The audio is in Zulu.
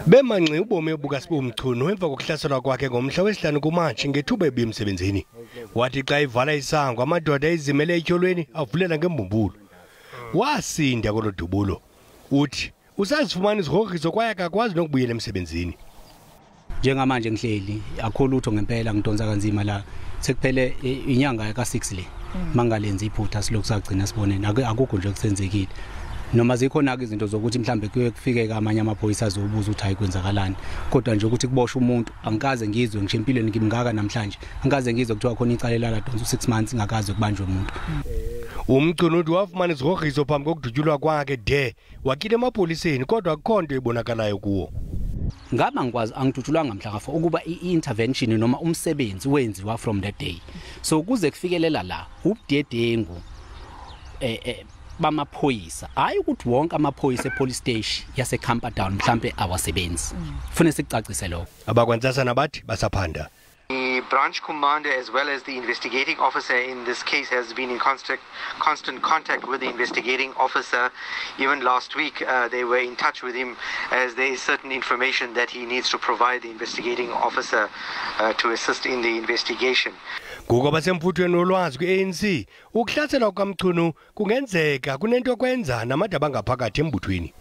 Bemanqi ubomi bukaSbu Mchunu emva kokuhlaselwa kwakhe ngomhla wesihlanu kuMatshi ngethuba ebemsebenzini. Wathi xa ivala isango amadoda ezimele etyholweni avulela ngembumbulo. Wasinda kolo dubulo. Uthi usazifumana izigrogriso kwaye akakwazi nokubuyela emsebenzini. Njengamanje ngihleli akho lutho ngempela ngidonsa kanzima la sekuphele inyanga ka6 le mangalenza iphutha silokhu sagcina sibonene akukho nje kusenzekile noma zikhona ke izinto zokuthi mhlambe kuye kufike amanye amapolisa azobuza ukuthi hayi kwenzakalani kodwa nje ukuthi kuboshwe umuntu angikaze ngizwe ngisho empilweni ngimngaka namhlanje angikaze ngizwe kuthiwa khona icala laladonsa 6 months ngakaze kubanjwe umuntu. uMchunu uthi wafumana izigrogriso phambi kokudutyulwa kwakhe de wakile emapoliseni kodwa akukho nto ebonakalayo kuwo. Ngaba ngikwazi angidutshulwanga mhla ka4 ukuba i-intervention noma umsebenzi wenziwa from that day. So kuze kufikelela la ubudedengu bamaphoyisa hayi ukuthi wonke amaphoyisa epolice station yaseCamperdown mhlambe awasebenzi. Kufune sicacise lokho. Abakwantsasa nabathi basaphanda. The branch commander as well as the investigating officer in this case has been in constant contact with the investigating officer. Even last week they were in touch with him as there is certain information that he needs to provide the investigating officer to assist in the investigation. Ngoko basemfuthweni olwazi kwiANC ukuhlaselwa kukaMchunu kungenzeka kunento kwenza namadaba ngaphakathi embuthweni.